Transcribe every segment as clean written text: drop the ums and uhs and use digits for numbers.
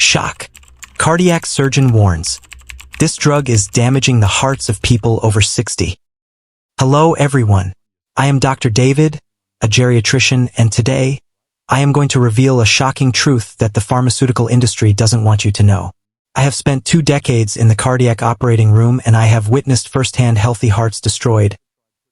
Shock. Cardiac surgeon warns. This drug is damaging the hearts of people over 60. Hello everyone. I am Dr. David, a geriatrician, and today, I am going to reveal a shocking truth that the pharmaceutical industry doesn't want you to know. I have spent 2 decades in the cardiac operating room and I have witnessed firsthand healthy hearts destroyed,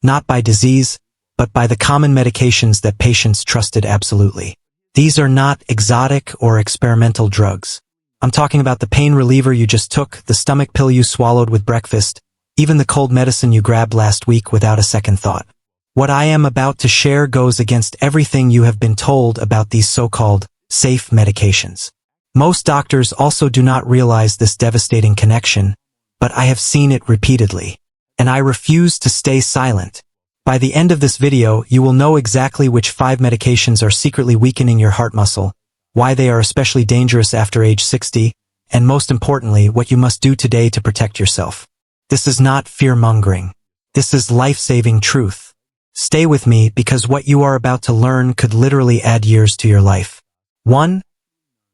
not by disease, but by the common medications that patients trusted absolutely. These are not exotic or experimental drugs. I'm talking about the pain reliever you just took, the stomach pill you swallowed with breakfast, even the cold medicine you grabbed last week without a second thought. What I am about to share goes against everything you have been told about these so-called safe medications. Most doctors also do not realize this devastating connection, but I have seen it repeatedly, and I refuse to stay silent. By the end of this video, you will know exactly which 5 medications are secretly weakening your heart muscle, why they are especially dangerous after age 60, and most importantly, what you must do today to protect yourself. This is not fear-mongering. This is life-saving truth. Stay with me because what you are about to learn could literally add years to your life. 1.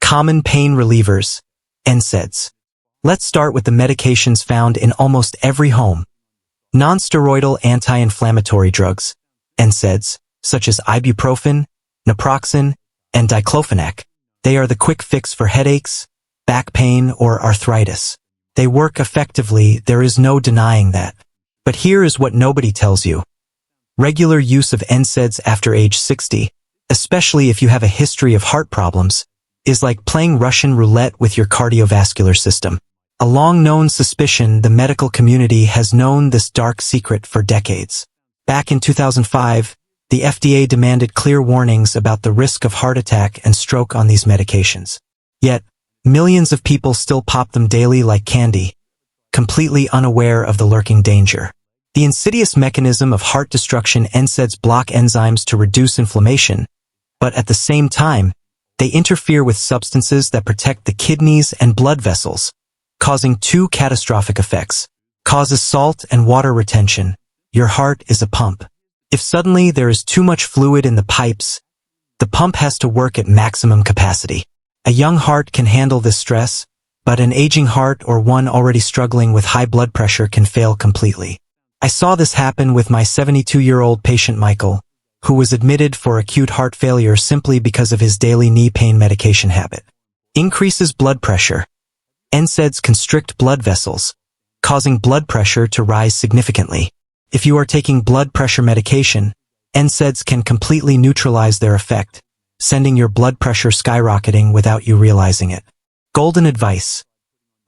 Common pain relievers, NSAIDs. Let's start with the medications found in almost every home. Non-steroidal anti-inflammatory drugs, NSAIDs, such as ibuprofen, naproxen, and diclofenac. They are the quick fix for headaches, back pain, or arthritis. They work effectively, there is no denying that. But here is what nobody tells you. Regular use of NSAIDs after age 60, especially if you have a history of heart problems, is like playing Russian roulette with your cardiovascular system. A long-known suspicion, the medical community has known this dark secret for decades. Back in 2005, the FDA demanded clear warnings about the risk of heart attack and stroke on these medications. Yet, millions of people still pop them daily like candy, completely unaware of the lurking danger. The insidious mechanism of heart destruction, NSAIDs block enzymes to reduce inflammation, but at the same time, they interfere with substances that protect the kidneys and blood vessels, causing 2 catastrophic effects. Causes salt and water retention. Your heart is a pump. If suddenly there is too much fluid in the pipes, the pump has to work at maximum capacity. A young heart can handle this stress, but an aging heart or one already struggling with high blood pressure can fail completely. I saw this happen with my 72-year-old patient Michael, who was admitted for acute heart failure simply because of his daily knee pain medication habit. Increases blood pressure. NSAIDs constrict blood vessels, causing blood pressure to rise significantly. If you are taking blood pressure medication, NSAIDs can completely neutralize their effect, sending your blood pressure skyrocketing without you realizing it. Golden advice.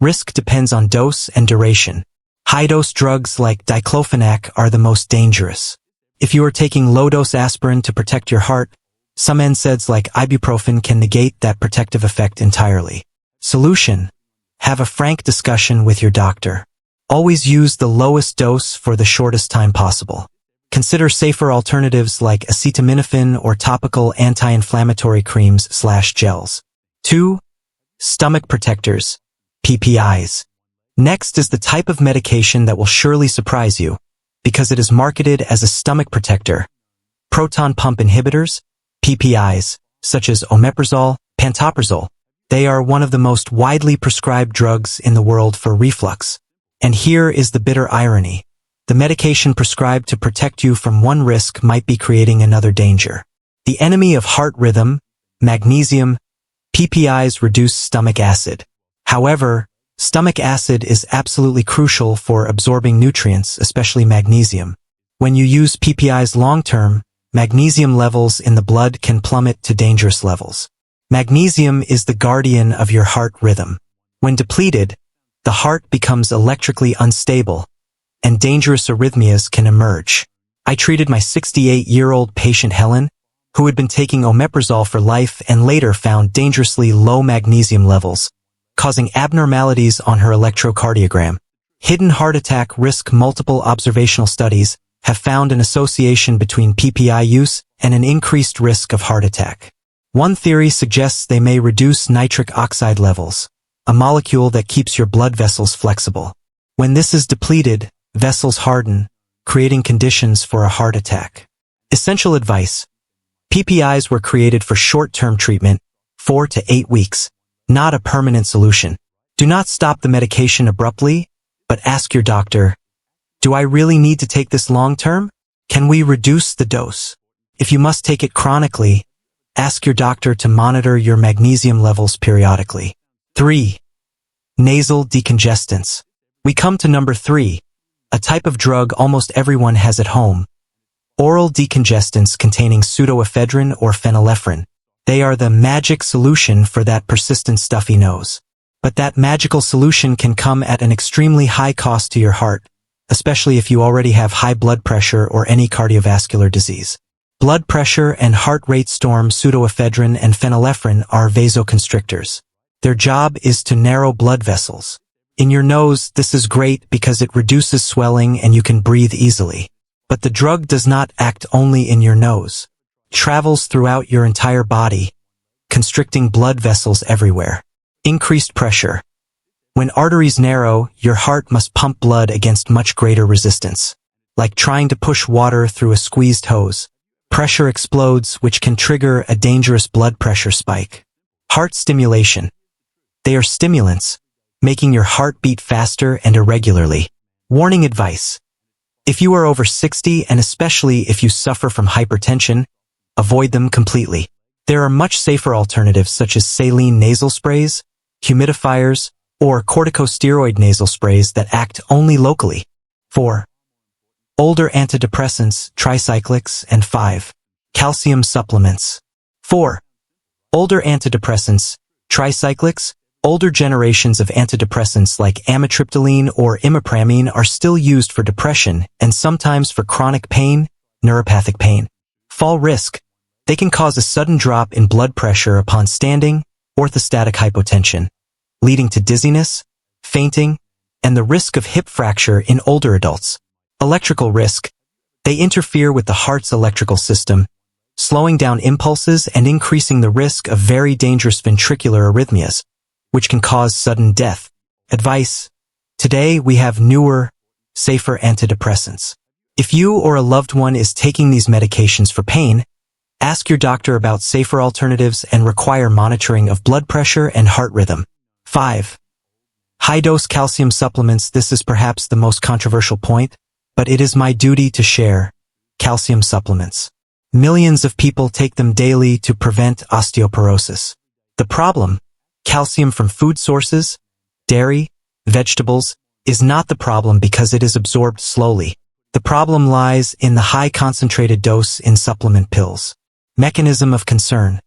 Risk depends on dose and duration. High-dose drugs like diclofenac are the most dangerous. If you are taking low-dose aspirin to protect your heart, some NSAIDs like ibuprofen can negate that protective effect entirely. Solution. Have a frank discussion with your doctor. Always use the lowest dose for the shortest time possible. Consider safer alternatives like acetaminophen or topical anti-inflammatory creams/gels. 2. Stomach protectors, PPIs. Next is the type of medication that will surely surprise you, because it is marketed as a stomach protector. Proton pump inhibitors, PPIs, such as omeprazole, pantoprazole. They are one of the most widely prescribed drugs in the world for reflux. And here is the bitter irony. The medication prescribed to protect you from one risk might be creating another danger. The enemy of heart rhythm, magnesium. PPIs reduce stomach acid. However, stomach acid is absolutely crucial for absorbing nutrients, especially magnesium. When you use PPIs long-term, magnesium levels in the blood can plummet to dangerous levels. Magnesium is the guardian of your heart rhythm. When depleted, the heart becomes electrically unstable, and dangerous arrhythmias can emerge. I treated my 68-year-old patient Helen, who had been taking omeprazole for life and later found dangerously low magnesium levels, causing abnormalities on her electrocardiogram. Hidden heart attack risk. Multiple observational studies have found an association between PPI use and an increased risk of heart attack. One theory suggests they may reduce nitric oxide levels, a molecule that keeps your blood vessels flexible. When this is depleted, vessels harden, creating conditions for a heart attack. Essential advice. PPIs were created for short-term treatment, 4 to 8 weeks. not a permanent solution. Do not stop the medication abruptly, but ask your doctor, do I really need to take this long term? Can we reduce the dose? If you must take it chronically, ask your doctor to monitor your magnesium levels periodically. 3. Nasal decongestants. We come to number 3, a type of drug almost everyone has at home. Oral decongestants containing pseudoephedrine or phenylephrine. They are the magic solution for that persistent stuffy nose. But that magical solution can come at an extremely high cost to your heart, especially if you already have high blood pressure or any cardiovascular disease. Blood pressure and heart rate storm pseudoephedrine and phenylephrine are vasoconstrictors. Their job is to narrow blood vessels. In your nose, this is great because it reduces swelling and you can breathe easily. But the drug does not act only in your nose. It travels throughout your entire body, constricting blood vessels everywhere. Increased pressure. When arteries narrow, your heart must pump blood against much greater resistance. Like trying to push water through a squeezed hose. Pressure explodes, which can trigger a dangerous blood pressure spike. Heart stimulation. They are stimulants, making your heart beat faster and irregularly. Warning advice. If you are over 60 and especially if you suffer from hypertension, avoid them completely. There are much safer alternatives such as saline nasal sprays, humidifiers, or corticosteroid nasal sprays that act only locally. 4. Older antidepressants, tricyclics, and 5. Calcium supplements. 4. Older antidepressants, tricyclics. Older generations of antidepressants like amitriptyline or imipramine are still used for depression and sometimes for chronic pain, neuropathic pain. Fall risk. They can cause a sudden drop in blood pressure upon standing, orthostatic hypotension, leading to dizziness, fainting, and the risk of hip fracture in older adults. Electrical risk. They interfere with the heart's electrical system, slowing down impulses and increasing the risk of very dangerous ventricular arrhythmias, which can cause sudden death. Advice. Today we have newer, safer antidepressants. If you or a loved one is taking these medications for pain, ask your doctor about safer alternatives and require monitoring of blood pressure and heart rhythm. 5. High-dose calcium supplements. This is perhaps the most controversial point, but it is my duty to share. Calcium supplements. Millions of people take them daily to prevent osteoporosis. The problem, calcium from food sources, dairy, vegetables, is not the problem because it is absorbed slowly. The problem lies in the high concentrated dose in supplement pills. Mechanism of concern.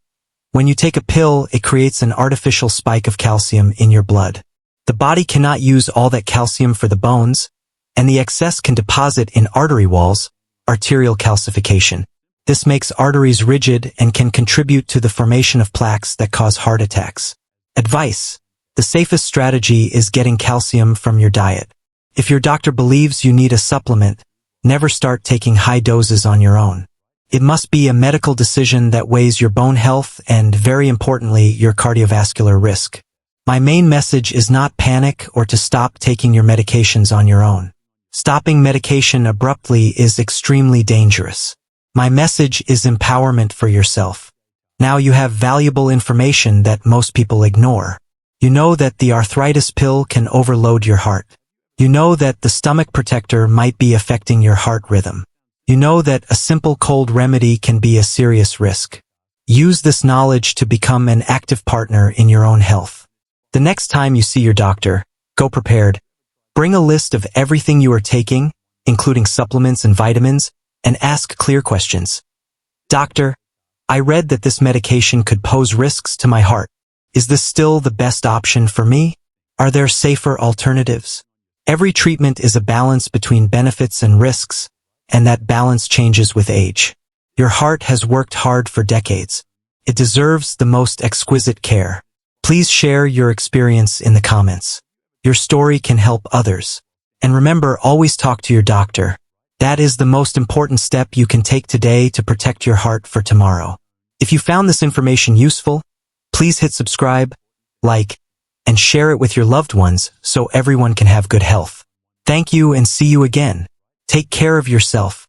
When you take a pill, it creates an artificial spike of calcium in your blood. The body cannot use all that calcium for the bones, and the excess can deposit in artery walls, arterial calcification. This makes arteries rigid and can contribute to the formation of plaques that cause heart attacks. Advice. The safest strategy is getting calcium from your diet. If your doctor believes you need a supplement, never start taking high doses on your own. It must be a medical decision that weighs your bone health and, very importantly, your cardiovascular risk. My main message is not panic or to stop taking your medications on your own. Stopping medication abruptly is extremely dangerous. My message is empowerment for yourself. Now you have valuable information that most people ignore. You know that the arthritis pill can overload your heart. You know that the stomach protector might be affecting your heart rhythm. You know that a simple cold remedy can be a serious risk. Use this knowledge to become an active partner in your own health. The next time you see your doctor, go prepared. Bring a list of everything you are taking, including supplements and vitamins, and ask clear questions. Doctor, I read that this medication could pose risks to my heart. Is this still the best option for me? Are there safer alternatives? Every treatment is a balance between benefits and risks, and that balance changes with age. Your heart has worked hard for decades. It deserves the most exquisite care. Please share your experience in the comments. Your story can help others. And remember, always talk to your doctor. That is the most important step you can take today to protect your heart for tomorrow. If you found this information useful, please hit subscribe, like, and share it with your loved ones so everyone can have good health. Thank you and see you again. Take care of yourself.